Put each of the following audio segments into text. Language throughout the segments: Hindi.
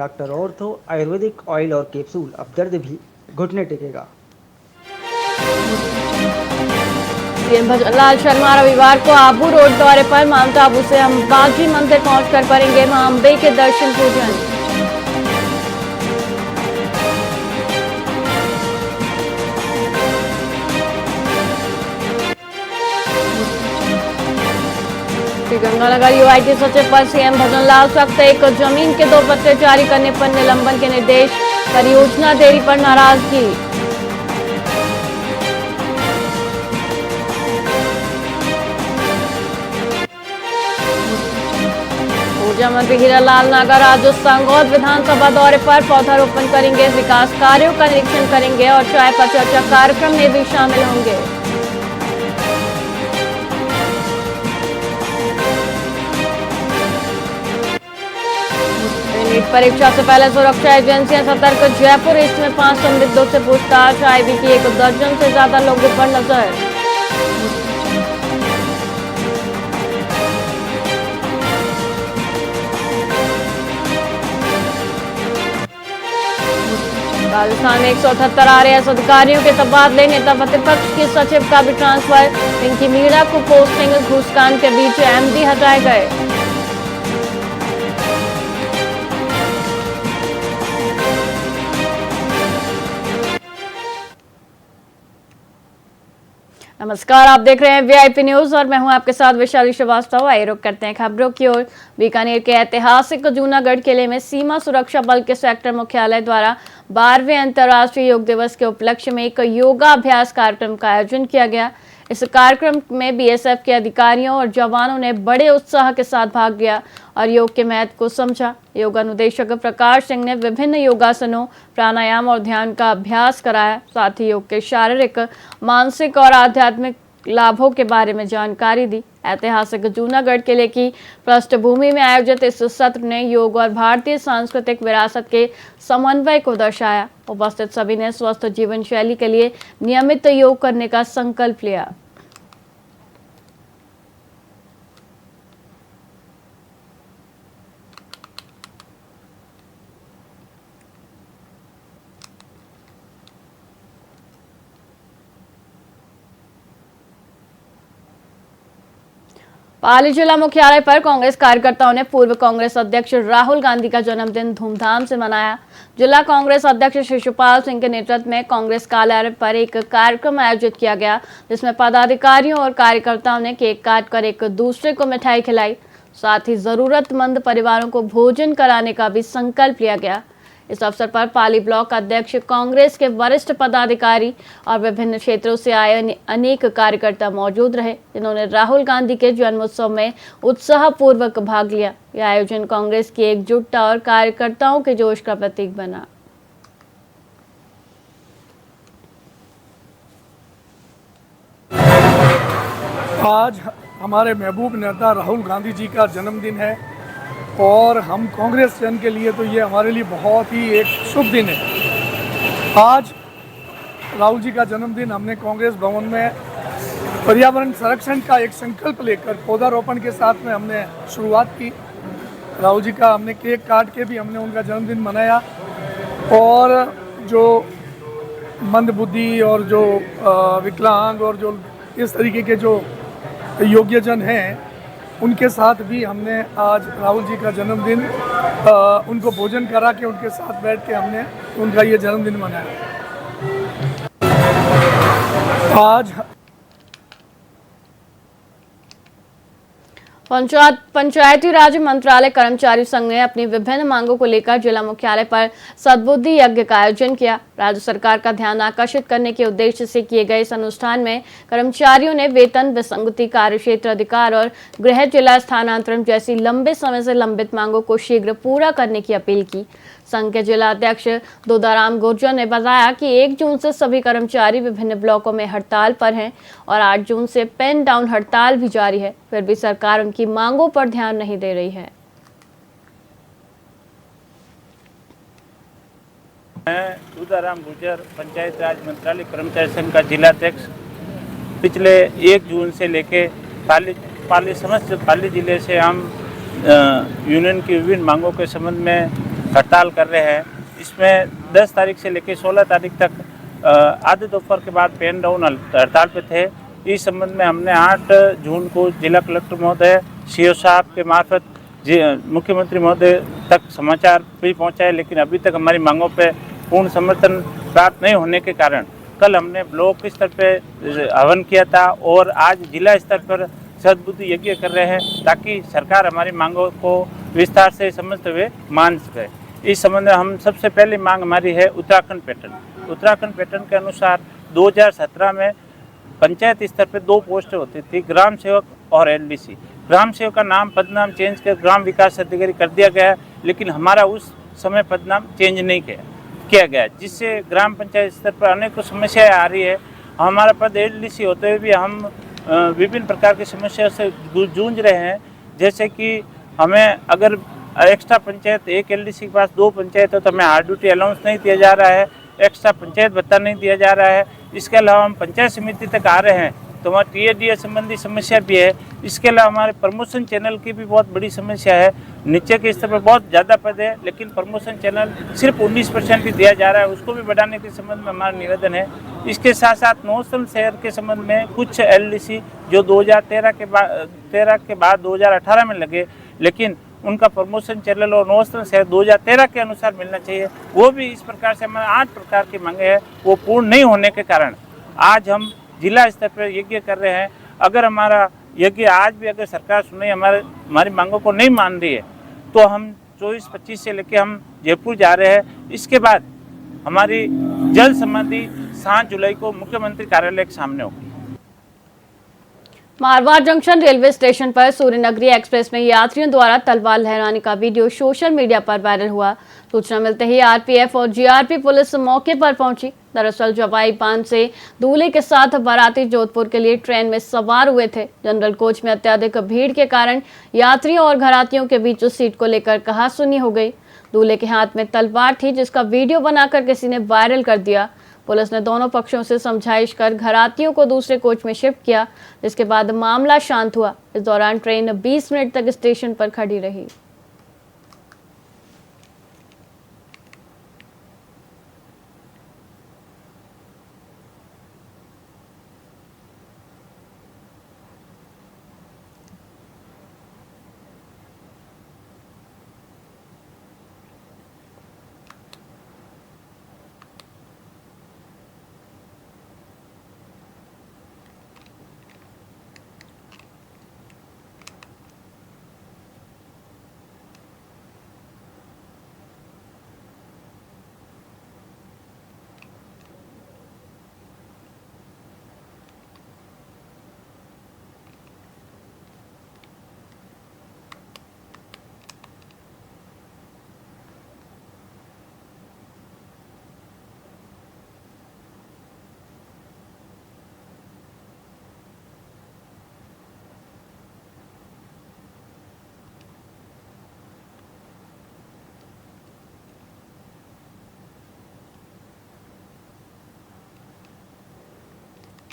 डॉक्टर ऑर्थो आयुर्वेदिक ऑयल और कैप्सूल, अब दर्द भी घुटने टेकेगा। सीएम भजनलाल शर्मा रविवार को आबू रोड दौरे पर माउंट आबू से अंबाजी मंदिर पहुंचकर करेंगे मां अंबे के दर्शन पूजन। श्रीगंगानगर यूआईटी सचिव पर सीएम भजनलाल सख्त, एक जमीन के 2 पट्टे जारी करने पर निलंबन के निर्देश, परियोजना देरी पर नाराजगी। ऊर्जा मंत्री हीरालाल नागर आज संगौद विधानसभा दौरे पर पौधारोपण करेंगे, विकास कार्यों का निरीक्षण करेंगे और चाय पर चर्चा कार्यक्रम में भी शामिल होंगे। नीट परीक्षा से पहले सुरक्षा एजेंसियां सतर्क, जयपुर ईस्ट में 5 संदिग्धों से पूछताछ, आईबी की 1 दर्जन से ज्यादा लोगों पर नजर। राजस्थान में 178 आरएएस अधिकारियों के तबादले, नेता प्रतिपक्ष की सचिव का भी ट्रांसफर, पिंकी मीणा को पोस्टिंग, घूसकांड के बीच एमडी हटाए गए। नमस्कार, आप देख रहे हैं वीआईपी न्यूज और मैं हूं आपके साथ वैशाली श्रीवास्तव। आइए रुक करते हैं खबरों की ओर। बीकानेर के ऐतिहासिक जूनागढ़ किले में सीमा सुरक्षा बल के सेक्टर मुख्यालय द्वारा 12वें अंतर्राष्ट्रीय योग दिवस के उपलक्ष्य में एक योगाभ्यास कार्यक्रम का आयोजन किया गया। इस कार्यक्रम में बीएसएफ के अधिकारियों और जवानों ने बड़े उत्साह के साथ भाग लिया और योग के महत्व को समझा। योग अनुदेशक प्रकाश सिंह ने विभिन्न योगासनों, प्राणायाम और ध्यान का अभ्यास कराया। साथ ही योग के शारीरिक, मानसिक और आध्यात्मिक लाभों के बारे में जानकारी दी। ऐतिहासिक जूनागढ़ किले की पृष्ठभूमि में आयोजित इस सत्र ने योग और भारतीय सांस्कृतिक विरासत के समन्वय को दर्शाया। उपस्थित सभी ने स्वस्थ जीवन शैली के लिए नियमित योग करने का संकल्प लिया। पाली जिला मुख्यालय पर कांग्रेस कार्यकर्ताओं ने पूर्व कांग्रेस अध्यक्ष राहुल गांधी का जन्मदिन धूमधाम से मनाया। जिला कांग्रेस अध्यक्ष शिशुपाल सिंह के नेतृत्व में कांग्रेस कार्यालय पर एक कार्यक्रम आयोजित किया गया, जिसमें पदाधिकारियों और कार्यकर्ताओं ने केक काटकर एक दूसरे को मिठाई खिलाई। साथ ही जरूरतमंद परिवारों को भोजन कराने का भी संकल्प लिया गया। इस अवसर पर पाली ब्लॉक अध्यक्ष, कांग्रेस के वरिष्ठ पदाधिकारी और विभिन्न क्षेत्रों से आए अनेक कार्यकर्ता मौजूद रहे, जिन्होंने राहुल गांधी के जन्मोत्सव में उत्साहपूर्वक भाग लिया। यह आयोजन कांग्रेस की एकजुटता और कार्यकर्ताओं के जोश का प्रतीक बना। आज हमारे महबूब नेता राहुल गांधी जी का जन्मदिन है और हम कांग्रेस जन के लिए तो ये हमारे लिए बहुत ही एक शुभ दिन है। आज राहुल जी का जन्मदिन हमने कांग्रेस भवन में पर्यावरण संरक्षण का एक संकल्प लेकर पौधारोपण के साथ में हमने शुरुआत की। राहुल जी का हमने केक काट के भी हमने उनका जन्मदिन मनाया और जो मंदबुद्धि और जो विकलांग और जो इस तरीके के जो योग्यजन हैं, उनके साथ भी हमने आज राहुल जी का जन्मदिन उनको भोजन करा के उनके साथ बैठ के हमने उनका ये जन्मदिन मनाया। आज पंचायती राज मंत्रालय कर्मचारी संघ ने अपनी विभिन्न मांगों को लेकर जिला मुख्यालय पर सद्बुद्धि यज्ञ का आयोजन किया। राज्य सरकार का ध्यान आकर्षित करने के उद्देश्य से किए गए इस अनुष्ठान में कर्मचारियों ने वेतन, विसंगति, कार्यक्षेत्र अधिकार और गृह जिला स्थानांतरण जैसी लंबे समय से लंबित मांगों को शीघ्र पूरा करने की अपील की। संघ के जिला अध्यक्ष दोदाराम गुर्जर ने बताया कि 1 जून से सभी कर्मचारी विभिन्न ब्लॉकों में हड़ताल पर हैं और 8 जून से पेन डाउन हड़ताल भी जारी है, फिर भी सरकार उनकी मांगों पर ध्यान नहीं दे रही है। मैं दोदाराम गुर्जर, पंचायत राज मंत्रालय कर्मचारी संघ का जिलाध्यक्ष। पिछले 1 जून से लेके समस्त पाली जिले से हम यूनियन की विभिन्न मांगों के संबंध में हड़ताल कर रहे हैं। इसमें 10 तारीख से लेकर 16 तारीख तक आधे दोपहर के बाद पेन डाउन हड़ताल पे थे। इस संबंध में हमने 8 जून को जिला कलेक्टर महोदय, सीओ साहब के मार्फत मुख्यमंत्री महोदय तक समाचार भी पहुंचाए, लेकिन अभी तक हमारी मांगों पे पूर्ण समर्थन प्राप्त नहीं होने के कारण कल हमने ब्लॉक स्तर पे हवन किया था और आज जिला स्तर पर सद्बुद्धि यज्ञ कर रहे हैं ताकि सरकार हमारी मांगों को विस्तार से समझते हुए मान सके। इस संबंध में हम सबसे पहली मांग हमारी है उत्तराखंड पैटर्न। उत्तराखंड पैटर्न के अनुसार 2017 में पंचायत स्तर पे 2 पोस्ट होती थी, ग्राम सेवक और एलडीसी। ग्राम सेवक का नाम पदनाम चेंज कर ग्राम विकास अधिकारी कर दिया गया, लेकिन हमारा उस समय पदनाम चेंज नहीं किया गया, जिससे ग्राम पंचायत स्तर पर अनेकों समस्याएं आ रही है। हमारा पद एलडीसी होते हुए भी हम विभिन्न प्रकार की समस्या से जूझ रहे हैं, जैसे कि हमें अगर एक्स्ट्रा पंचायत, एक एलडीसी के पास 2 पंचायत हो तो हमें हार्ड ड्यूटी अलाउंस नहीं दिया जा रहा है, एक्स्ट्रा पंचायत भत्ता नहीं दिया जा रहा है। इसके अलावा हम पंचायत समिति तक आ रहे हैं तो हमारा टीएडीए संबंधी समस्या भी है। इसके अलावा हमारे प्रमोशन चैनल की भी बहुत बड़ी समस्या है। नीचे के स्तर पर बहुत ज़्यादा पद है, लेकिन प्रमोशन चैनल सिर्फ 19% ही दिया जा रहा है, उसको भी बढ़ाने के संबंध में हमारा निवेदन है। इसके साथ साथ नौसल शहर के संबंध में कुछ एलडीसी जो 2013 के बाद 2018 में लगे, लेकिन उनका प्रमोशन चैनल और नौसल शहर 2013 के अनुसार मिलना चाहिए, वो भी इस प्रकार से हमारे 8 प्रकार की मांगे हैं, वो पूर्ण नहीं होने के कारण आज हम जिला स्तर पर यज्ञ कर रहे हैं। अगर हमारा यज्ञ आज भी अगर सरकार सुने हमारी मांगों को नहीं मान रही है तो हम 24-25 से लेकर हम जयपुर जा रहे हैं। इसके बाद हमारी जल समाधि 7 जुलाई को मुख्यमंत्री कार्यालय के सामने होगी। मारवाड़ जंक्शन रेलवे स्टेशन पर सूर्यनगरी एक्सप्रेस में यात्रियों द्वारा तलवार लहराने का वीडियो सोशल मीडिया पर वायरल हुआ। सूचना मिलते ही आरपीएफ और जीआरपी पुलिस मौके पर पहुंची। दरअसल जवाई बांध से दूल्हे के साथ बाराती जोधपुर के लिए ट्रेन में सवार हुए थे। जनरल कोच में अत्यधिक भीड़ के कारण यात्रियों और घरातियों के बीच सीट को लेकर कहासुनी हो गई। दूल्हे के हाथ में तलवार थी, जिसका वीडियो बनाकर किसी ने वायरल कर दिया। पुलिस ने दोनों पक्षों से समझाइश कर घरातियों को दूसरे कोच में शिफ्ट किया, जिसके बाद मामला शांत हुआ। इस दौरान ट्रेन 20 मिनट तक स्टेशन पर खड़ी रही।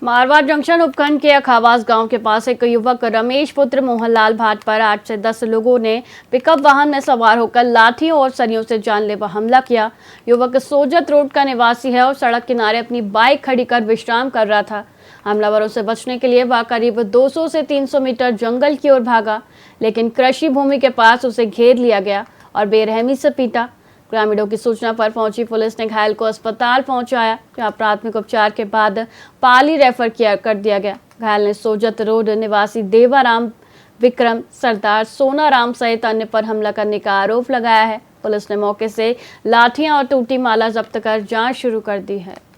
मारवाड़ जंक्शन उपखंड के अखावास गांव के पास एक युवक रमेश पुत्र मोहनलाल भाट पर 8 से 10 लोगों ने पिकअप वाहन में सवार होकर लाठियों और सरियों से जानलेवा हमला किया। युवक सोजत रोड का निवासी है और सड़क किनारे अपनी बाइक खड़ी कर विश्राम कर रहा था। हमलावरों से बचने के लिए वह करीब 200 से 300 मीटर जंगल की ओर भागा, लेकिन कृषि भूमि के पास उसे घेर लिया गया और बेरहमी से पीटा। ग्रामीणों की सूचना पर पहुंची पुलिस ने घायल को अस्पताल पहुंचाया, जहां प्राथमिक उपचार के बाद पाली रेफर कर दिया गया। घायल ने सोजत रोड निवासी देवाराम विक्रम सरदार सोनाराम सहित अन्य पर हमला करने का आरोप लगाया है। पुलिस ने मौके से लाठियां और टूटी माला जब्त कर जांच शुरू कर दी है।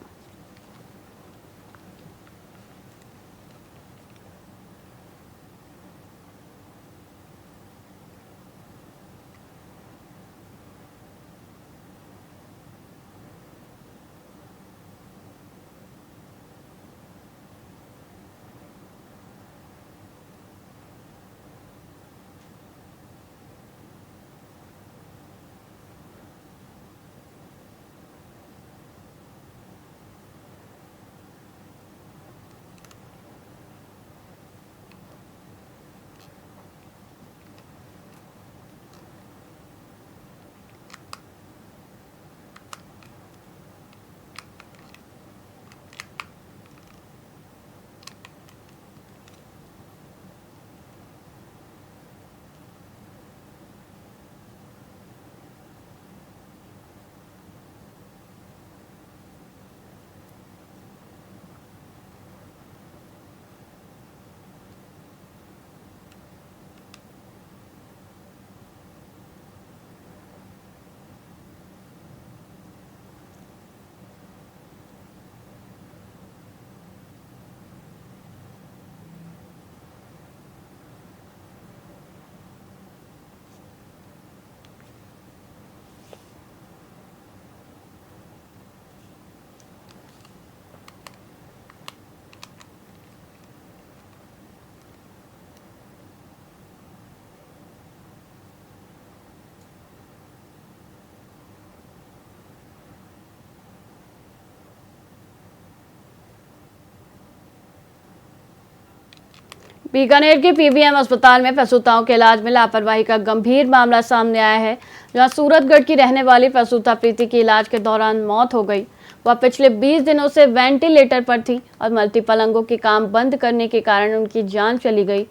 बीकानेर के पीबीएम अस्पताल में प्रसूताओं के इलाज में लापरवाही का गंभीर मामला सामने आया है, जहां सूरतगढ़ की रहने वाली प्रसूता प्रीति की इलाज के दौरान मौत हो गई। वह पिछले 20 दिनों से वेंटिलेटर पर थी और मल्टीपल अंगों के काम बंद करने के कारण उनकी जान चली गई।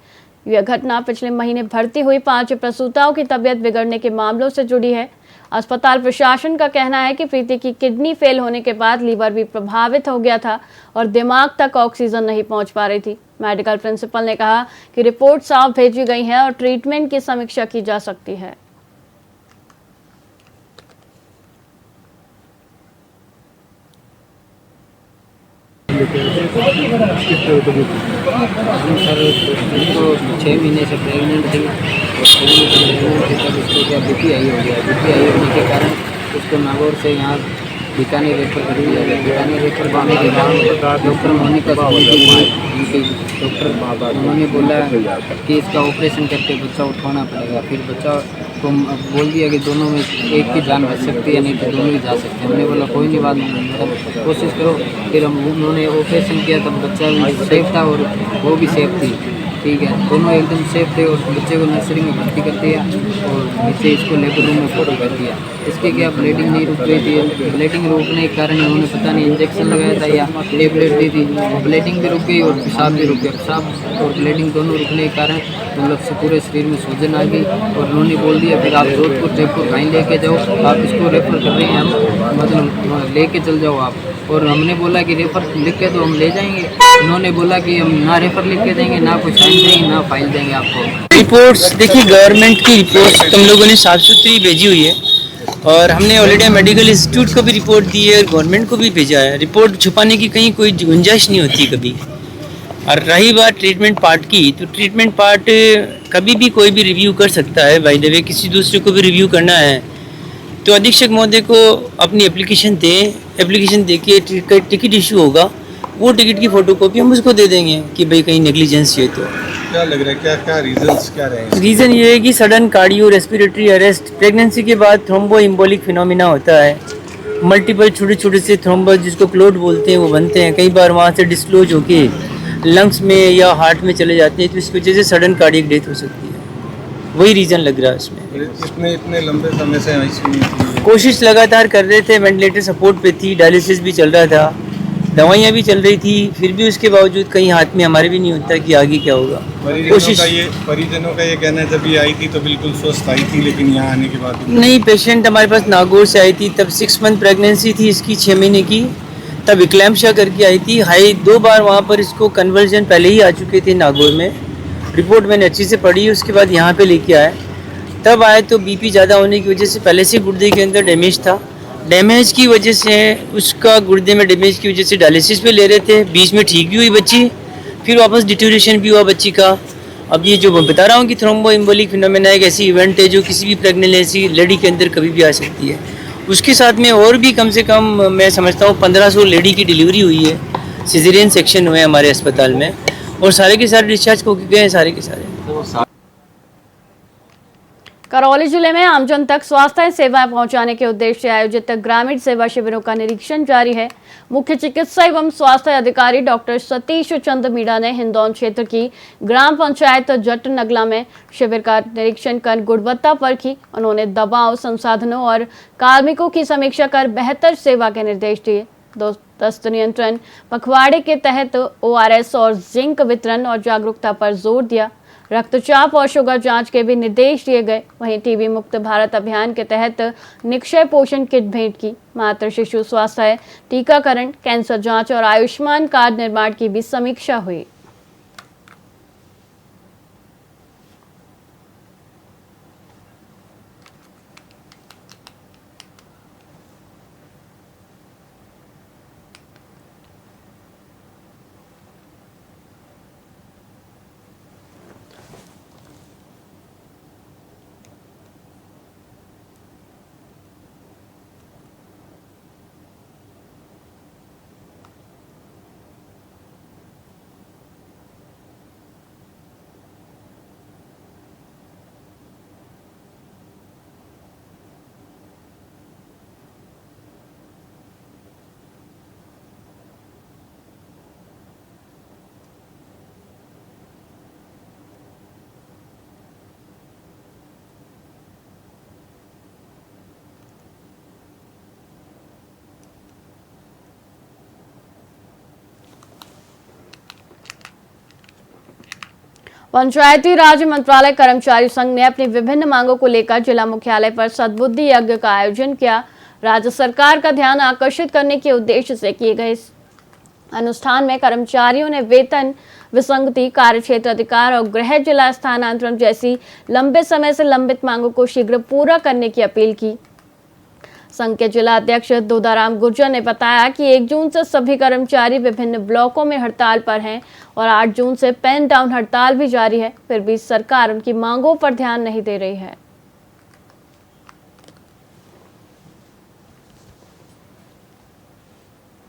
यह घटना पिछले महीने भर्ती हुई 5 प्रसूताओं की तबीयत बिगड़ने के मामलों से जुड़ी है। अस्पताल प्रशासन का कहना है कि प्रीति की किडनी फेल होने के बाद लीवर भी प्रभावित हो गया था और दिमाग तक ऑक्सीजन नहीं पहुंच पा रही थी। मेडिकल प्रिंसिपल ने कहा कि रिपोर्ट साफ भेजी गई है और ट्रीटमेंट की समीक्षा की जा सकती है। सर उसको 6 महीने से प्रेग्नेंट थी और तब उसको क्या बीपी हाई हो गया। बीपी हाई होने के कारण उसको नागौर से यहाँ बीकानेर रेफर कर दिया गया। बीकानेर रेफर करने के बाद डॉक्टर मोनिका डॉक्टर उन्होंने बोला कि इसका ऑपरेशन करके बच्चा उठाना पड़ेगा। फिर बच्चा को बोल दिया कि दोनों में एक की जान बच सकती है, नहीं तो दोनों ही जा सकते हैं। हमने बोला कोई नहीं, बात नहीं, कोशिश करो। फिर उन्होंने ऑपरेशन किया, तब बच्चा भी सेफ था और वो भी सेफ थी। ठीक है, दोनों एकदम सेफ थे और बच्चे को नर्सरी में भर्ती कर दिया और नीचे इसको लेबर रूम में भर्ती कर दिया। इसके क्या ब्लीडिंग नहीं रुक रही थी। ब्लीडिंग रोकने के कारण उन्होंने पता नहीं इंजेक्शन लगाया था या टेबलेट दी थी। ब्लीडिंग भी रुक गई और पेशाब भी रुक गया। पेशाब और ब्लीडिंग दोनों रुकने के कारण मतलब से पूरे शरीर में सूजन आ गई और उन्होंने बोल दिया फिर आप जोधपुर जयपुर कहीं लेके जाओ, आप इसको रेफर कर रहे हैं हम, मतलब लेके चल जाओ आप। और हमने बोला कि रेफर लिख के तो हम ले जाएंगे। उन्होंने बोला कि हम ना रेफर लिख के देंगे, ना कोई साइन देंगे, ना फाइल देंगे आपको। रिपोर्ट्स देखिए, गवर्नमेंट की रिपोर्ट्स तुम लोगों ने साफ सुथरी भेजी हुई है और हमने ऑलरेडी मेडिकल इंस्टीट्यूट को भी रिपोर्ट दी है और गवर्नमेंट को भी भेजा है। रिपोर्ट छुपाने की कहीं कोई गुंजाइश नहीं होती कभी। और रही बात ट्रीटमेंट पार्ट की, तो ट्रीटमेंट पार्ट कभी भी कोई भी रिव्यू कर सकता है। बाय द वे किसी दूसरे को भी रिव्यू करना है तो अधीक्षक महोदय को अपनी एप्लीकेशन दें। एप्लीकेशन दे के टिकट इशू होगा, वो टिकट की फोटोकॉपी हम उसको दे देंगे कि भाई कहीं नेग्लिजेंस है। तो क्या लग रहा है, क्या रीजंस क्या रहे? रीज़न ये है कि sudden cardio respiratory arrest, pregnancy के बाद थ्रोम्बो एम्बोलिक फिनोमिना होता है। मल्टीपल छोटे छोटे से थ्रोम्बस जिसको क्लोट बोलते हैं वो बनते हैं। कई बार वहाँ से डिस्क्लोज होके लंग्स में या हार्ट में चले जाते हैं, तो इसकी वजह से सडन कार्डियक डेथ हो सकती है। वही रीज़न लग रहा है इसमें। इतने लंबे समय से आईसीयू कोशिश लगातार कर रहे थे, वेंटिलेटर सपोर्ट पे थी, डायलिसिस भी चल रहा था, दवाइयाँ भी चल रही थी, फिर भी उसके बावजूद कहीं हाथ में हमारे भी नहीं होता कि आगे क्या होगा। परिजनों का ये कहना है जब ये आई थी तो बिल्कुल स्वस्थ आई थी, लेकिन यहाँ आने के बाद नहीं, पेशेंट हमारे पास नागौर से आई थी, तब 6 मंथ प्रेगनेंसी थी इसकी, 6 महीने की, तब इक्लैम्पशिया करके आई थी। हाई 2 बार वहाँ पर इसको कन्वर्जन पहले ही आ चुके थे नागौर में। रिपोर्ट मैंने अच्छी से पढ़ी, उसके बाद यहाँ पे लेके आए। तब आए तो बीपी ज़्यादा होने की वजह से पहले से गुर्दे के अंदर डैमेज था। डैमेज की वजह से उसका गुर्दे में डैमेज की वजह से डायलिसिस पे ले रहे थे। बीच में ठीक भी हुई बच्ची, फिर वापस डिटोरेशन भी हुआ बच्ची का। अब ये जो मैं बता रहा हूँ कि थ्रोम्बो एम्बोलिक फिनोमेना एक ऐसी इवेंट है जो किसी भी प्रेगनेंसी लेडी के अंदर कभी भी आ सकती है। उसके साथ में और भी कम से कम मैं समझता हूँ 1500 लेडी की डिलीवरी हुई है, सिजेरियन सेक्शन हुए हमारे अस्पताल में, और सारे के सारे डिस्चार्ज हो गए हैं सारे के सारे। करौली जिले में आमजन तक स्वास्थ्य सेवाएं पहुंचाने के उद्देश्य से आयोजित ग्रामीण सेवा शिविरों का निरीक्षण जारी है। मुख्य चिकित्सा एवं स्वास्थ्य अधिकारी डॉक्टर सतीश चंद मीणा ने हिंदौन क्षेत्र की ग्राम पंचायत जट नगला में शिविर का निरीक्षण कर गुणवत्ता परखी। उन्होंने दवाओं, संसाधनों और कार्मिकों की समीक्षा कर बेहतर सेवा के निर्देश दिए। दस्त नियंत्रण पखवाड़े के तहत ORS और जिंक वितरण और जागरूकता पर जोर दिया। रक्तचाप और शुगर जांच के भी निर्देश दिए गए। वहीं टीबी मुक्त भारत अभियान के तहत निक्षय पोषण किट भेंट की। मातृ शिशु स्वास्थ्य, टीकाकरण, कैंसर जांच और आयुष्मान कार्ड निर्माण की भी समीक्षा हुई। पंचायती राज मंत्रालय कर्मचारी संघ ने अपनी विभिन्न मांगों को लेकर जिला मुख्यालय पर सद्बुद्धि यज्ञ का आयोजन किया। राज्य सरकार का ध्यान आकर्षित करने के उद्देश्य से किए गए इस अनुष्ठान में कर्मचारियों ने वेतन विसंगति, कार्यक्षेत्र अधिकार और गृह जिला स्थानांतरण जैसी लंबे समय से लंबित मांगों को शीघ्र पूरा करने की अपील की। संघ के जिला अध्यक्ष दोदाराम गुर्जर ने बताया कि 1 जून से सभी कर्मचारी विभिन्न ब्लॉकों में हड़ताल पर हैं और 8 जून से पेन डाउन हड़ताल भी जारी है। फिर भी सरकार उनकी मांगों पर ध्यान नहीं दे रही है।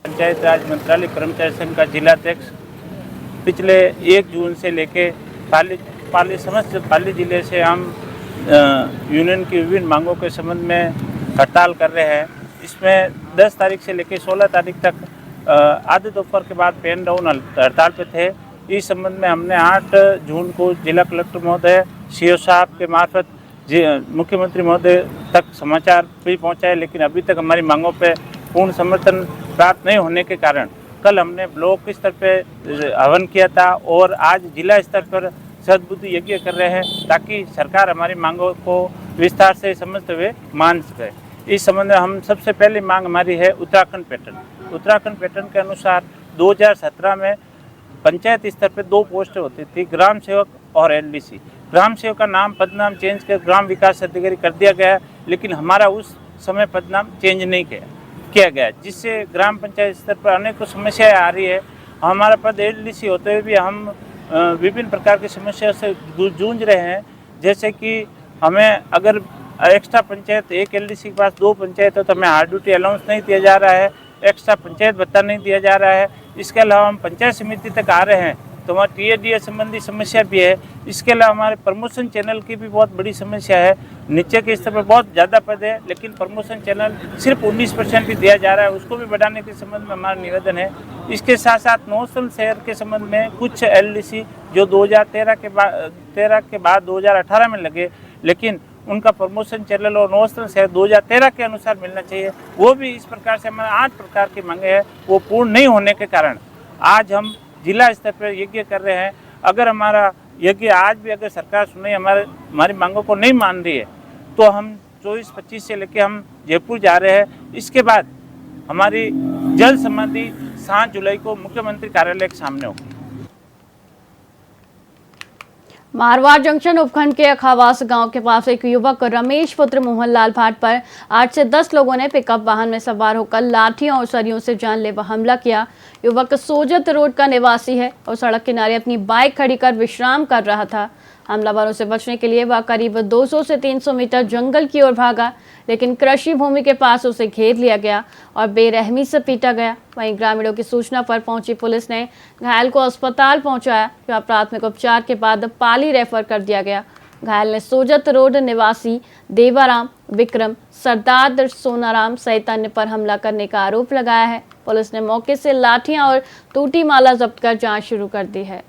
पंचायत राज मंत्रालय कर्मचारी संघ का जिला अध्यक्ष पिछले 1 जून से लेके समस्त पाली जिले से हम यूनियन की विभिन्न मांगों के संबंध में हड़ताल कर रहे हैं। इसमें 10 तारीख से लेकर 16 तारीख तक आधे दोपहर के बाद पेन डाउन हड़ताल पे थे। इस संबंध में हमने 8 जून को जिला कलेक्टर महोदय, सीओ साहब के मार्फत मुख्यमंत्री महोदय तक समाचार भी पहुंचाए, लेकिन अभी तक हमारी मांगों पे पूर्ण समर्थन प्राप्त नहीं होने के कारण कल हमने ब्लॉक स्तर पे हवन किया था और आज जिला स्तर पर सद्बुद्धि यज्ञ कर रहे हैं ताकि सरकार हमारी मांगों को विस्तार से समझते हुए मान सके। इस संबंध में हम सबसे पहली मांग हमारी है उत्तराखंड पैटर्न। उत्तराखंड पैटर्न के अनुसार 2017 में पंचायत स्तर पर 2 पोस्ट होती थी, ग्राम सेवक और एलडीसी। ग्राम सेवक का नाम पदनाम चेंज कर ग्राम विकास अधिकारी कर दिया गया, लेकिन हमारा उस समय पदनाम चेंज नहीं किया गया, जिससे ग्राम पंचायत स्तर पर अनेकों समस्याएं आ रही है। हमारा पद एलडीसी होते हुए भी हम विभिन्न प्रकार की समस्याओं से जूझ रहे हैं। जैसे कि हमें अगर एक्स्ट्रा पंचायत, एक एलडीसी के पास 2 पंचायत हो तो हमें हार्ड ड्यूटी अलाउंस नहीं दिया जा रहा है, एक्स्ट्रा पंचायत भत्ता नहीं दिया जा रहा है। इसके अलावा हम पंचायत समिति तक आ रहे हैं तो हमारे टीएडीएस संबंधी समस्या भी है। इसके अलावा हमारे प्रमोशन चैनल की भी बहुत बड़ी समस्या है। नीचे के स्तर पर बहुत ज़्यादा पद है, लेकिन प्रमोशन चैनल सिर्फ 19% ही दिया जा रहा है, उसको भी बढ़ाने के संबंध में हमारा निवेदन है। इसके साथ साथ नौसल शहर के संबंध में कुछ एलडीसी जो 2013 के बाद 2018 में लगे, लेकिन उनका प्रमोशन चैनल और नौसल शहर 2013 के अनुसार मिलना चाहिए, वो भी इस प्रकार से हमारे 8 प्रकार की मांगे हैं, वो पूर्ण नहीं होने के कारण आज हम जिला स्तर पर यज्ञ कर रहे हैं। अगर हमारा यज्ञ आज भी अगर सरकार सुने हमारी मांगों को नहीं मान रही है तो हम 24-25 से लेकर हम जयपुर जा रहे हैं। इसके बाद हमारी जल समाधि 7 जुलाई को मुख्यमंत्री कार्यालय के सामने होगी। मारवाड़ जंक्शन उपखंड के अखावास गांव के पास एक युवक रमेश पुत्र मोहनलाल भाट पर 8 से 10 लोगों ने पिकअप वाहन में सवार होकर लाठियों और सरियों से जानलेवा हमला किया। युवक सोजत रोड का निवासी है और सड़क किनारे अपनी बाइक खड़ी कर विश्राम कर रहा था। हमलावरों से बचने के लिए वह करीब 200 से 300 मीटर जंगल की ओर भागा, लेकिन कृषि भूमि के पास उसे घेर लिया गया और बेरहमी से पीटा गया। वहीं ग्रामीणों की सूचना पर पहुंची पुलिस ने घायल को अस्पताल पहुंचाया, जहां प्राथमिक उपचार के बाद पाली रेफर कर दिया गया। घायल ने सोजत रोड निवासी देवाराम, विक्रम, सरदार सोनाराम सहित अन्य पर हमला करने का आरोप लगाया है। पुलिस ने मौके से लाठियां और टूटी माला जब्त कर जांच शुरू कर दी है।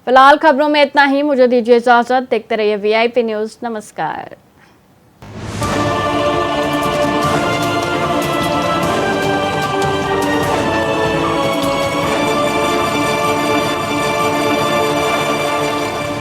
फिलहाल खबरों में इतना ही। मुझे दीजिए इजाजत। देखते रहिए वीआईपी न्यूज। नमस्कार।